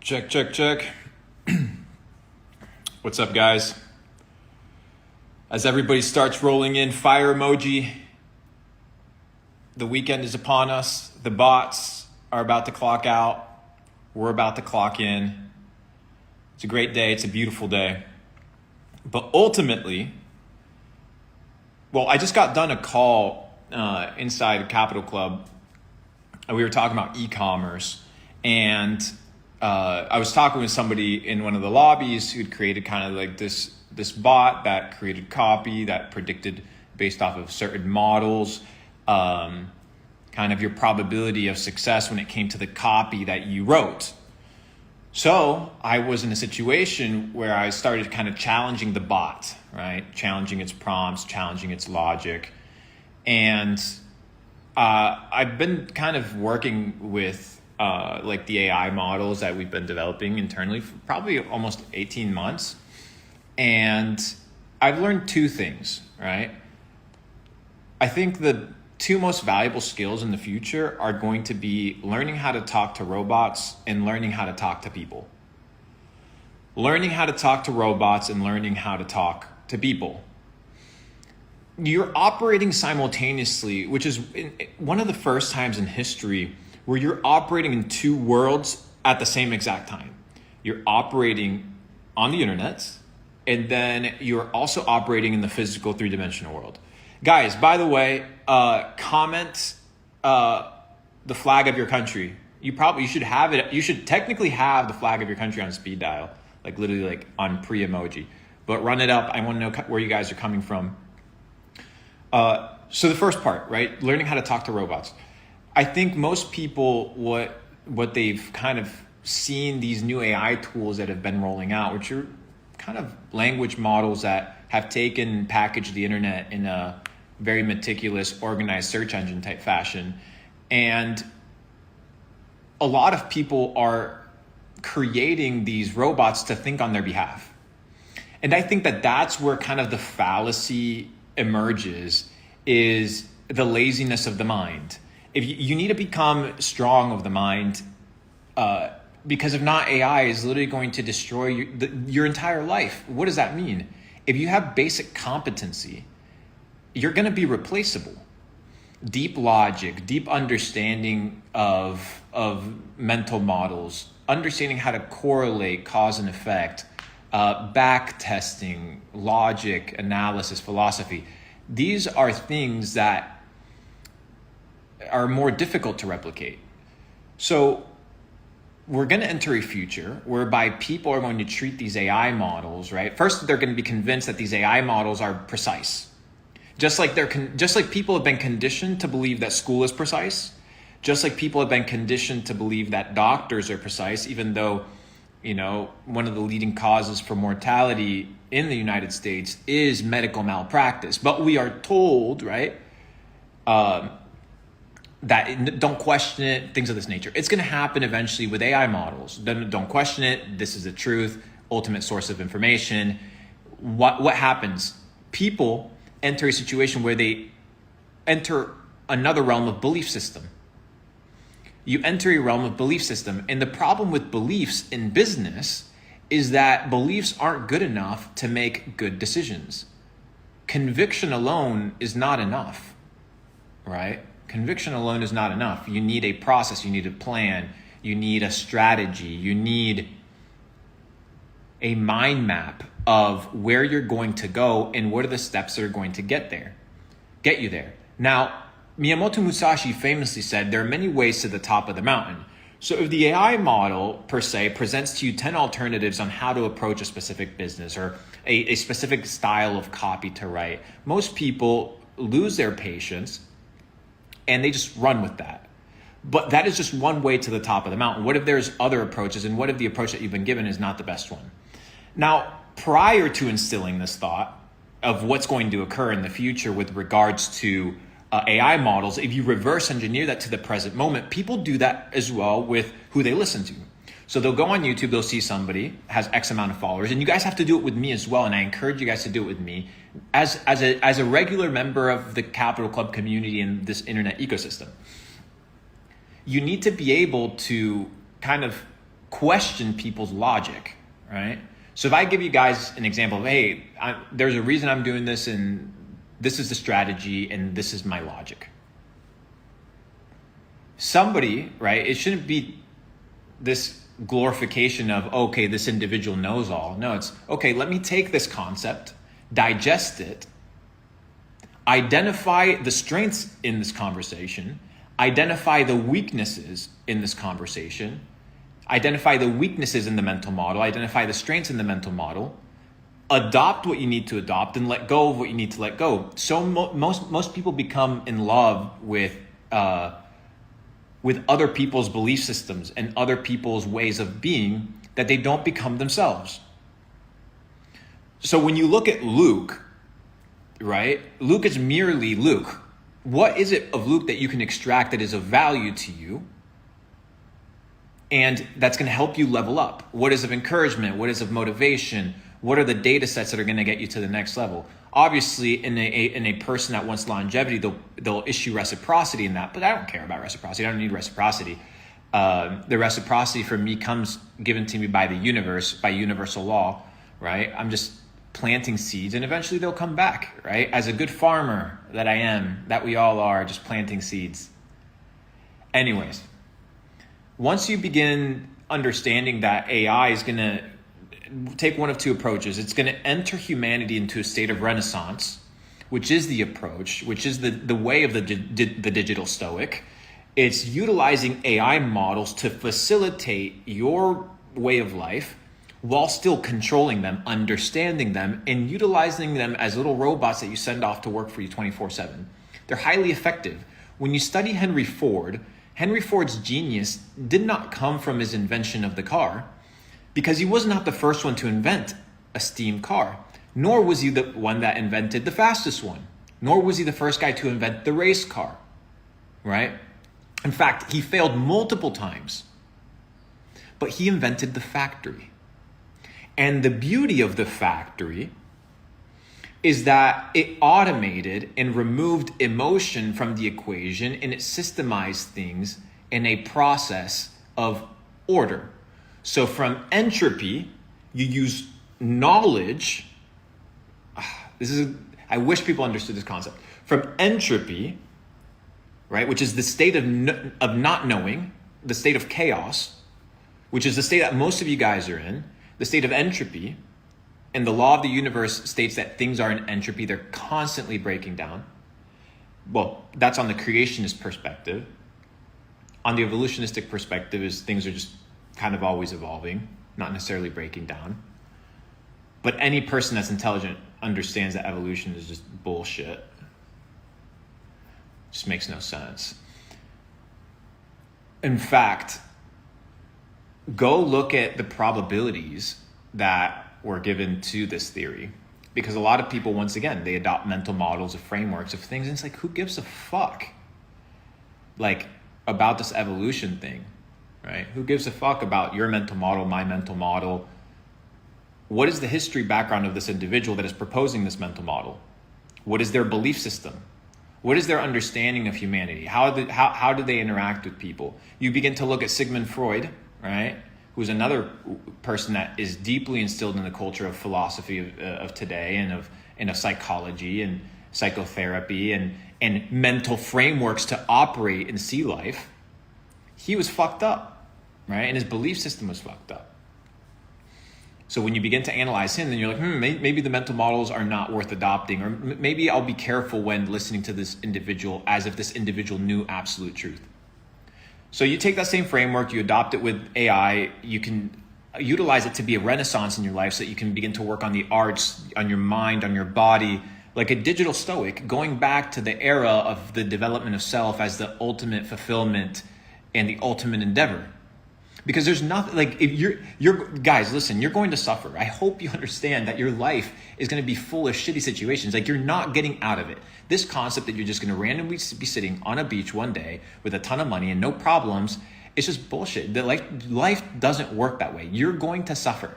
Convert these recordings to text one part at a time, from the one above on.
Check, check, check. What's up, guys? As everybody starts rolling in, fire emoji. The weekend is upon us. The bots are about to clock out. We're about to clock in. It's a great day. It's a beautiful day. But ultimately, well, I just got done a call inside Capital Club. We were talking about e-commerce, and I was talking with somebody in one of the lobbies who'd created kind of like this bot that created copy that predicted based off of certain models, kind of your probability of success when it came to the copy that you wrote. So I was in a situation where I started kind of challenging the bot, right? Challenging its prompts, challenging its logic. And I've been kind of working with like the AI models that we've been developing internally for probably almost 18 months. And I've learned two things, right? I think the two most valuable skills in the future are going to be learning how to talk to robots and learning how to talk to people. Learning how to talk to robots and learning how to talk to people. You're operating simultaneously, which is one of the first times in history where you're operating in two worlds at the same exact time. You're operating on the internet, and then you're also operating in the physical three-dimensional world. Guys, by the way, comment the flag of your country. You should have it. You should technically have the flag of your country on speed dial, like literally like on pre-emoji. But run it up. I want to know where you guys are coming from. So the first part, right? Learning how to talk to robots. I think most people, what they've kind of seen these new AI tools that have been rolling out, which are kind of language models that have taken and packaged the internet in a very meticulous, organized search engine type fashion. And a lot of people are creating these robots to think on their behalf. And I think that that's where kind of the fallacy emerges, is the laziness of the mind. If you need to become strong of the mind, because if not, AI is literally going to destroy your entire life. What does that mean? If you have basic competency, you're going to be replaceable. Deep logic, deep understanding of mental models, understanding how to correlate cause and effect, back testing, logic, analysis, philosophy. These are things that are more difficult to replicate. So we're going to enter a future whereby people are going to treat these AI models, right? First, they're going to be convinced that these AI models are precise. Just like people have been conditioned to believe that school is precise, just like people have been conditioned to believe that doctors are precise, even though, you know, one of the leading causes for mortality in the United States is medical malpractice. But we are told, right, that don't question it, things of this nature. It's going to happen eventually with AI models. Don't question it. This is the truth, ultimate source of information. What happens? People enter a situation where they enter another realm of belief system. You enter a realm of belief system. And the problem with beliefs in business is that beliefs aren't good enough to make good decisions. Conviction alone is not enough, right? Conviction alone is not enough. You need a process, you need a plan, you need a strategy, you need a mind map of where you're going to go and what are the steps that are going to get you there. Now, Miyamoto Musashi famously said there are many ways to the top of the mountain. So if the AI model per se presents to you 10 alternatives on how to approach a specific business or a specific style of copy to write, most people lose their patience and they just run with that. But that is just one way to the top of the mountain. What if there's other approaches, and what if the approach that you've been given is not the best one? Now, prior to instilling this thought of what's going to occur in the future with regards to AI models, if you reverse engineer that to the present moment, people do that as well with who they listen to. So they'll go on YouTube, they'll see somebody has X amount of followers, and you guys have to do it with me as well. And I encourage you guys to do it with me as a regular member of the Capital Club community and this internet ecosystem. You need to be able to kind of question people's logic, right? So if I give you guys an example of, hey, there's a reason I'm doing this, and this is the strategy, and this is my logic. Somebody, right, it shouldn't be this glorification of, okay, this individual knows all. No, it's, okay, let me take this concept, digest it, identify the strengths in this conversation, identify the weaknesses in this conversation, identify the weaknesses in the mental model, identify the strengths in the mental model, adopt what you need to adopt, and let go of what you need to let go. So most people become in love with other people's belief systems and other people's ways of being that they don't become themselves. So when you look at Luke, right? Luke is merely Luke. What is it of Luke that you can extract that is of value to you and that's going to help you level up? What is of encouragement? What is of motivation? What are the data sets that are going to get you to the next level? Obviously, in a person that wants longevity, they'll issue reciprocity in that, but I don't care about reciprocity. I don't need reciprocity. The reciprocity for me comes given to me by the universe, by universal law, right? I'm just planting seeds and eventually they'll come back, right? As a good farmer that I am, that we all are, just planting seeds. Anyways, once you begin understanding that AI is going to take one of two approaches. It's going to enter humanity into a state of renaissance, which is the approach, which is the way of the digital stoic. It's utilizing AI models to facilitate your way of life while still controlling them, understanding them, and utilizing them as little robots that you send off to work for you 24/7. They're highly effective. When you study Henry Ford's genius did not come from his invention of the car, because he was not the first one to invent a steam car, nor was he the one that invented the fastest one, nor was he the first guy to invent the race car, right? In fact, he failed multiple times, but he invented the factory. And the beauty of the factory is that it automated and removed emotion from the equation, and it systemized things in a process of order. So from entropy, you use knowledge. I wish people understood this concept. From entropy, right, which is the state of not knowing, the state of chaos, which is the state that most of you guys are in, the state of entropy, and the law of the universe states that things are in entropy. They're constantly breaking down. Well, that's on the creationist perspective. On the evolutionistic perspective is things are just kind of always evolving, not necessarily breaking down. But any person that's intelligent understands that evolution is just bullshit. Just makes no sense. In fact, go look at the probabilities that were given to this theory. Because a lot of people, once again, they adopt mental models of frameworks of things, and it's like, who gives a fuck? Like, about this evolution thing. Right? Who gives a fuck about your mental model, my mental model? What is the history background of this individual that is proposing this mental model? What is their belief system? What is their understanding of humanity? How do they interact with people? You begin to look at Sigmund Freud, right? Who's another person that is deeply instilled in the culture of philosophy of today and of psychology and psychotherapy and mental frameworks to operate and see life. He was fucked up. Right? And his belief system was fucked up. So when you begin to analyze him, then you're like, maybe the mental models are not worth adopting, or maybe I'll be careful when listening to this individual as if this individual knew absolute truth. So you take that same framework, you adopt it with AI, you can utilize it to be a renaissance in your life so that you can begin to work on the arts, on your mind, on your body, like a digital stoic, going back to the era of the development of self as the ultimate fulfillment and the ultimate endeavor. Because there's nothing, like, if you're guys, listen, you're going to suffer. I hope you understand that your life is going to be full of shitty situations. Like, you're not getting out of it. This concept that you're just going to randomly be sitting on a beach one day with a ton of money and no problems, it's just bullshit. Life doesn't work that way. You're going to suffer.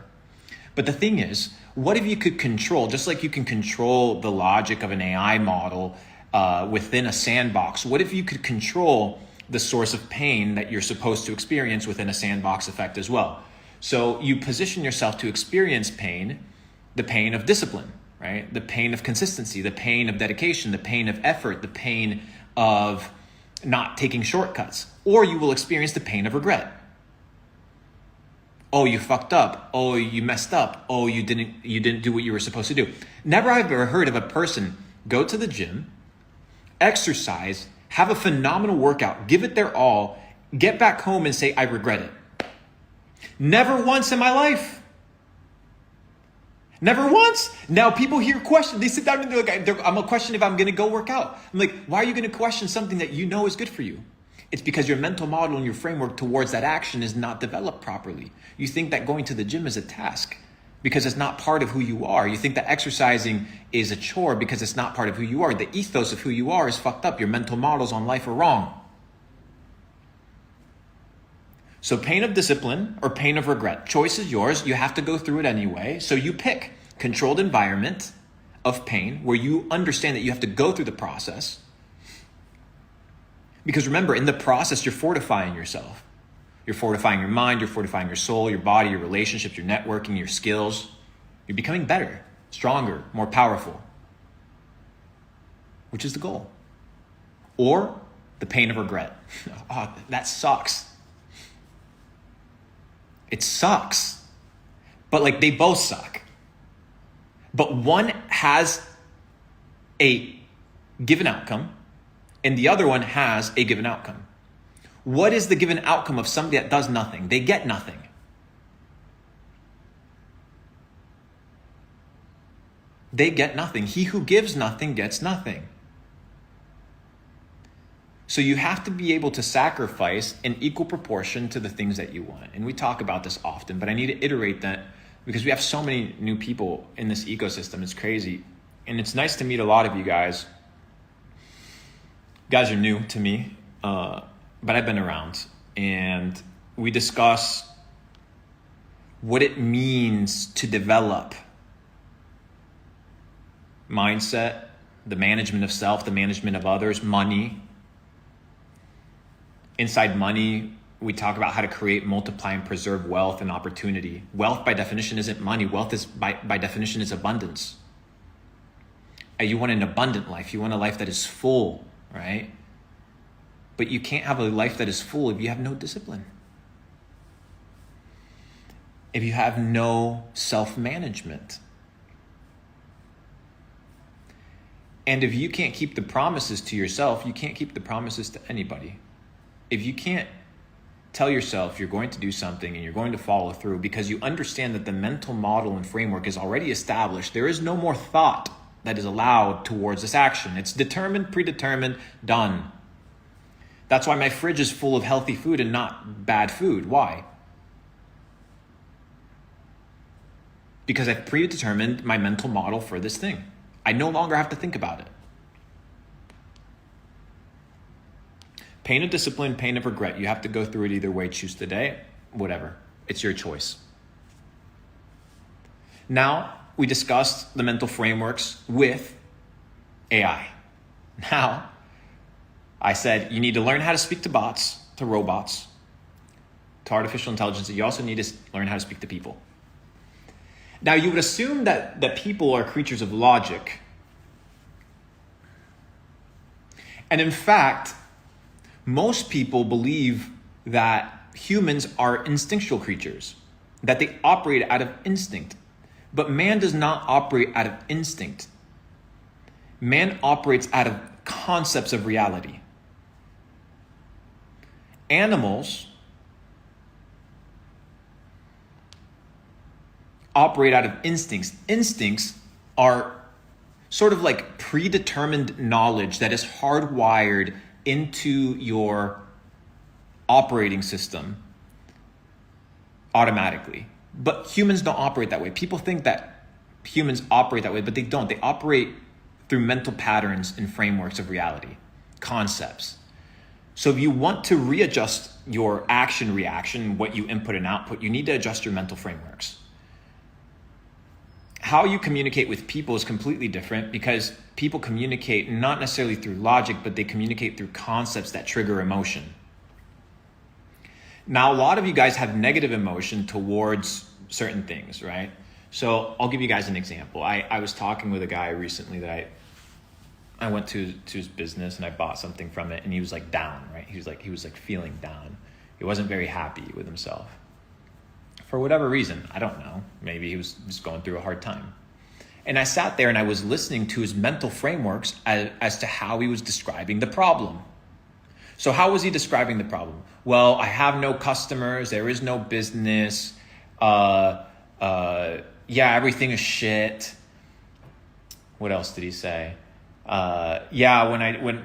But the thing is, what if you could control, just like you can control the logic of an AI model within a sandbox, what if you could control the source of pain that you're supposed to experience within a sandbox effect as well. So you position yourself to experience pain, the pain of discipline, right? The pain of consistency, the pain of dedication, the pain of effort, the pain of not taking shortcuts, or you will experience the pain of regret. Oh, you fucked up. Oh, you messed up. Oh, you didn't do what you were supposed to do. Never have I ever heard of a person go to the gym, exercise, have a phenomenal workout, give it their all, get back home and say, I regret it. Never once in my life. Never once. Now people hear questions. They sit down and they're like, I'm gonna question if I'm gonna go work out. I'm like, why are you gonna question something that you know is good for you? It's because your mental model and your framework towards that action is not developed properly. You think that going to the gym is a task because it's not part of who you are. You think that exercising is a chore because it's not part of who you are. The ethos of who you are is fucked up. Your mental models on life are wrong. So pain of discipline or pain of regret. Choice is yours. You have to go through it anyway. So you pick controlled environment of pain where you understand that you have to go through the process. Because remember, in the process, you're fortifying yourself. You're fortifying your mind, you're fortifying your soul, your body, your relationships, your networking, your skills. You're becoming better, stronger, more powerful, which is the goal. Or the pain of regret. Oh, that sucks. It sucks. But like they both suck. But one has a given outcome and the other one has a given outcome. What is the given outcome of somebody that does nothing? They get nothing. They get nothing. He who gives nothing gets nothing. So you have to be able to sacrifice in equal proportion to the things that you want. And we talk about this often, but I need to iterate that because we have so many new people in this ecosystem. It's crazy. And it's nice to meet a lot of you guys. You guys are new to me, but I've been around. And we discuss what it means to develop mindset, the management of self, the management of others, money. Inside money, we talk about how to create, multiply, and preserve wealth and opportunity. Wealth by definition isn't money. Wealth is by definition is abundance. You want an abundant life. You want a life that is full, right? But you can't have a life that is full if you have no discipline. If you have no self-management. And if you can't keep the promises to yourself, you can't keep the promises to anybody. If you can't tell yourself you're going to do something and you're going to follow through because you understand that the mental model and framework is already established, there is no more thought that is allowed towards this action. It's determined, predetermined, done. That's why my fridge is full of healthy food and not bad food. Why? Because I've predetermined my mental model for this thing. I no longer have to think about it. Pain of discipline, pain of regret. You have to go through it either way. Choose today, whatever. It's your choice. Now, we discussed the mental frameworks with AI. Now, I said you need to learn how to speak to bots, to robots, to artificial intelligence. You also need to learn how to speak to people. Now, you would assume that people are creatures of logic. And in fact, most people believe that humans are instinctual creatures, that they operate out of instinct. But man does not operate out of instinct. Man operates out of concepts of reality. Animals operate out of instincts. Instincts are sort of like predetermined knowledge that is hardwired into your operating system automatically. But humans don't operate that way. People think that humans operate that way, but they don't. They operate through mental patterns and frameworks of reality, concepts. So if you want to readjust your action reaction, what you input and output, you need to adjust your mental frameworks. how you communicate with people is completely different, because people communicate not necessarily through logic, but they communicate through concepts that trigger emotion. Now, a lot of you guys have negative emotion towards certain things, right? So I'll give you guys an example. I was talking with a guy recently that I went to his business and I bought something from it, and he was like down, right? He was like feeling down. He wasn't very happy with himself. For whatever reason, I don't know. Maybe he was just going through a hard time. And I sat there and I was listening to his mental frameworks as to how he was describing the problem. So how was he describing the problem? Well, I have no customers. There is no business. Everything is shit. What else did he say? When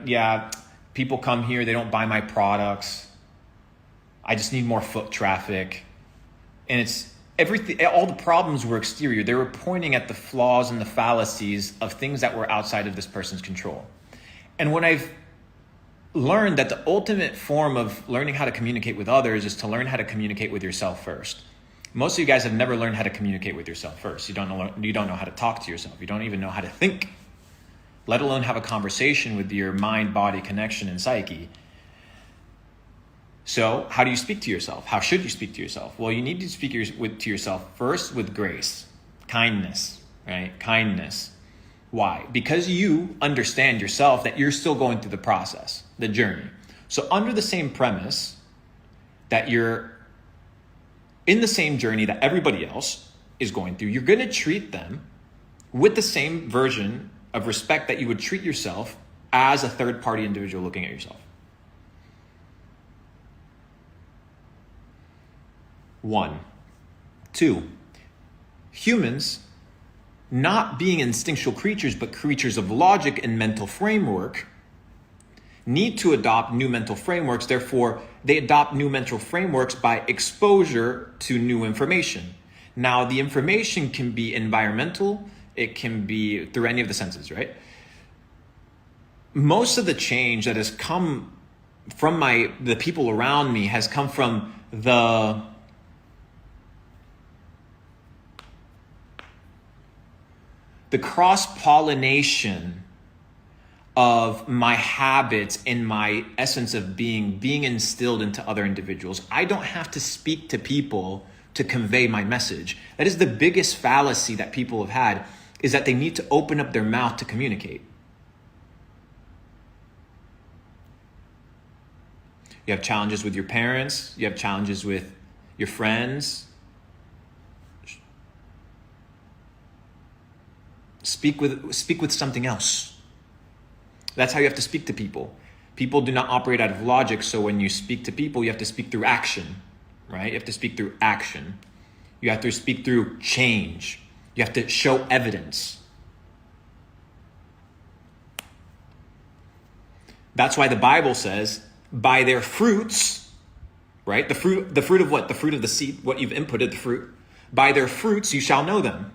people come here, they don't buy my products. I just need more foot traffic. And it's everything, all the problems were exterior. They were pointing at the flaws and the fallacies of things that were outside of this person's control. And when I've learned that the ultimate form of learning how to communicate with others is to learn how to communicate with yourself first. Most of you guys have never learned how to communicate with yourself first. You don't know how to talk to yourself. You don't even know how to think, let alone have a conversation with your mind-body connection and psyche. So how do you speak to yourself? How should you speak to yourself? Well, you need to speak to yourself first with grace, kindness, right? Kindness. Why? Because you understand yourself that you're still going through the process, the journey. So under the same premise that you're in the same journey that everybody else is going through, you're going to treat them with the same version of respect that you would treat yourself as a third-party individual looking at yourself. 1. 2, humans, not being instinctual creatures, but creatures of logic and mental framework, need to adopt new mental frameworks. Therefore, they adopt new mental frameworks by exposure to new information. Now, the information can be environmental. It can be through any of the senses, right? Most of the change that has come from the people around me has come from the cross-pollination of my habits and my essence of being instilled into other individuals. I don't have to speak to people to convey my message. That is the biggest fallacy that people have had, is that they need to open up their mouth to communicate. You have challenges with your parents. You have challenges with your friends. Speak with something else. That's how you have to speak to people. People do not operate out of logic, so when you speak to people, you have to speak through action, right? You have to speak through action. You have to speak through change. You have to show evidence. That's why the Bible says, by their fruits, right? The fruit of what? The fruit of the seed, what you've inputted, the fruit. By their fruits you shall know them.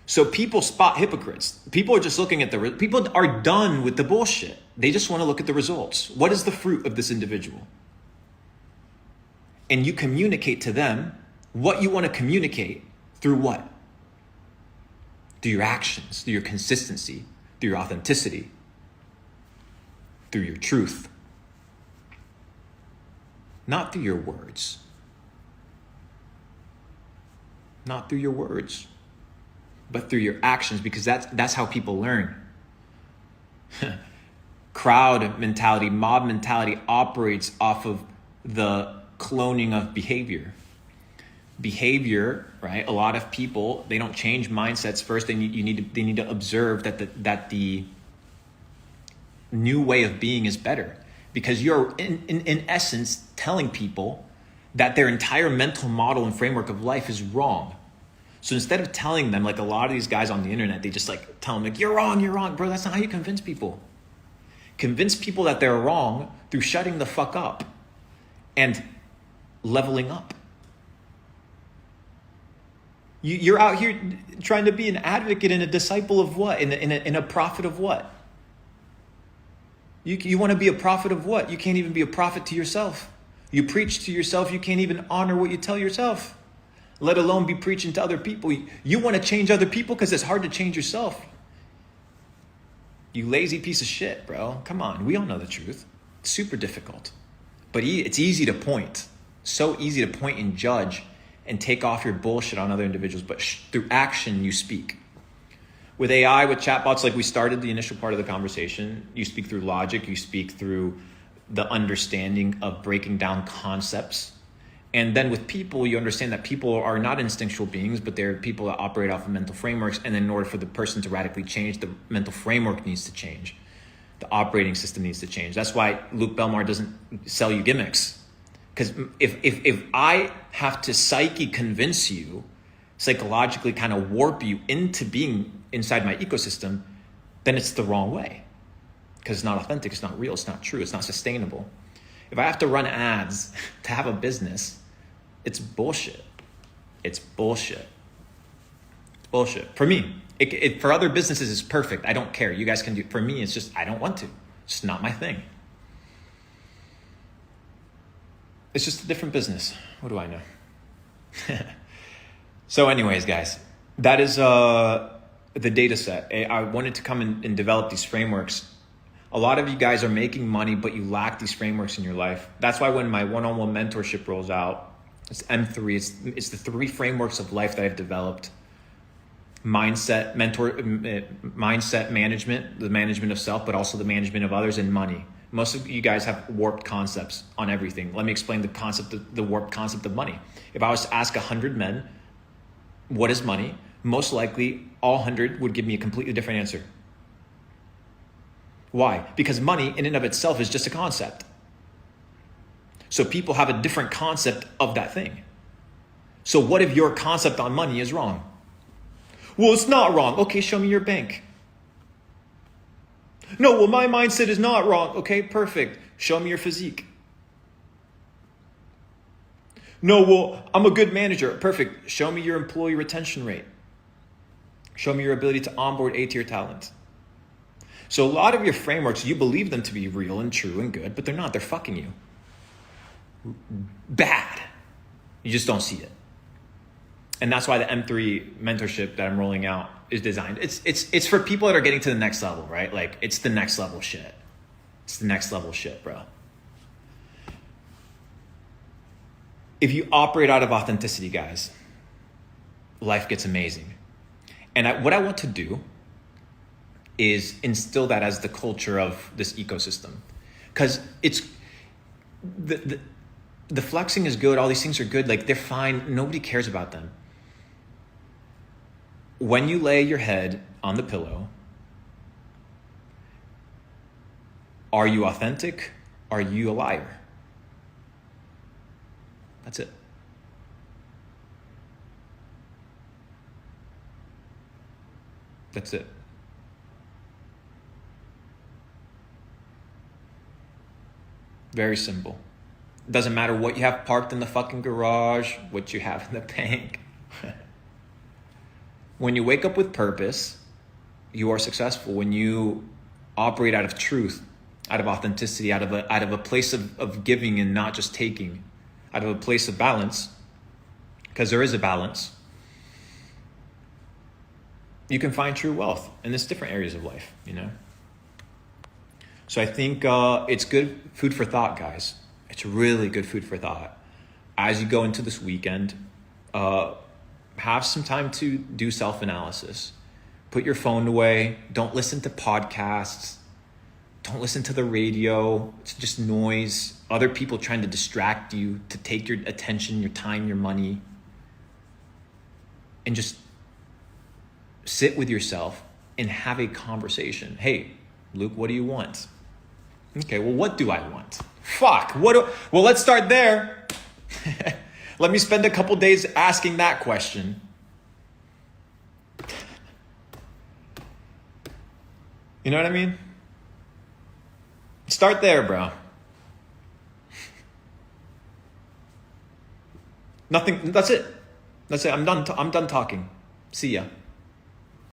So people spot hypocrites. People are just looking at people are done with the bullshit. They just want to look at the results. What is the fruit of this individual? And you communicate to them what you want to communicate through what? Through your actions, through your consistency, through your authenticity, through your truth. Not through your words. Not through your words, but through your actions, because that's how people learn. Crowd mentality, mob mentality operates off of the cloning of behavior. Behavior, right? A lot of people, they don't change mindsets first. They need to observe that the new way of being is better, because you're in essence telling people that their entire mental model and framework of life is wrong. So instead of telling them, like a lot of these guys on the internet, they just like tell them like, you're wrong. Bro, that's not how you convince people. Convince people that they're wrong through shutting the fuck up and leveling up. You're out here trying to be an advocate and a disciple of what? In a prophet of what? You want to be a prophet of what? You can't even be a prophet to yourself. You preach to yourself. You can't even honor what you tell yourself. let alone be preaching to other people. You want to change other people because it's hard to change yourself. You lazy piece of shit, bro. Come on, we all know the truth. It's super difficult. But it's easy to point. So easy to point and judge and take off your bullshit on other individuals. But through action, you speak. With AI, with chatbots, like we started the initial part of the conversation, you speak through logic, you speak through the understanding of breaking down concepts. And then with people, you understand that people are not instinctual beings, but they're people that operate off of mental frameworks. And then in order for the person to radically change, the mental framework needs to change. The operating system needs to change. That's why Luke Belmar doesn't sell you gimmicks. Because if I have to convince you, psychologically kind of warp you into being inside my ecosystem, then it's the wrong way. Because it's not authentic, it's not real, it's not true, it's not sustainable. If I have to run ads to have a business, it's bullshit. It's bullshit. It's bullshit. For me, for other businesses, it's perfect. I don't care. You guys can do it. For me, it's just, I don't want to. It's just not my thing. It's just a different business. What do I know? So anyways, guys, that is the data set. I wanted to come and develop these frameworks. A lot of you guys are making money, but you lack these frameworks in your life. That's why when my one-on-one mentorship rolls out, it's M3. It's the 3 frameworks of life that I've developed. Mindset management, the management of self, but also the management of others, and money. Most of you guys have warped concepts on everything. Let me explain the warped concept of money. If I was to ask 100 men, what is money? Most likely, all 100 would give me a completely different answer. Why? Because money in and of itself is just a concept. So people have a different concept of that thing. So what if your concept on money is wrong? Well, it's not wrong. Okay, show me your bank. No, well, my mindset is not wrong. Okay, perfect. Show me your physique. No, well, I'm a good manager. Perfect. Show me your employee retention rate. Show me your ability to onboard A-tier talent. So a lot of your frameworks, you believe them to be real and true and good, but they're not. They're fucking you. Bad. You just don't see it. And that's why the M3 mentorship that I'm rolling out is designed. It's for people that are getting to the next level, right? Like, it's the next level shit. It's the next level shit, bro. If you operate out of authenticity, guys, life gets amazing. And what I want to do is instill that as the culture of this ecosystem. Because it's the flexing is good, all these things are good, like they're fine, nobody cares about them. When you lay your head on the pillow, are you authentic? Are you a liar? That's it. That's it. Very simple. It doesn't matter what you have parked in the fucking garage, what you have in the bank. When you wake up with purpose, you are successful. When you operate out of truth, out of authenticity, out of a place of giving and not just taking, out of a place of balance, because there is a balance, you can find true wealth in this different areas of life, you know? So I think it's good food for thought, guys. It's really good food for thought. As you go into this weekend, have some time to do self-analysis. Put your phone away. Don't listen to podcasts. Don't listen to the radio. It's just noise. Other people trying to distract you, to take your attention, your time, your money. And just sit with yourself and have a conversation. Hey, Luke, what do you want? Okay, well, what do I want? Fuck. Well, let's start there. Let me spend a couple days asking that question. You know what I mean? Start there, bro. Nothing. That's it. I'm done talking. See ya.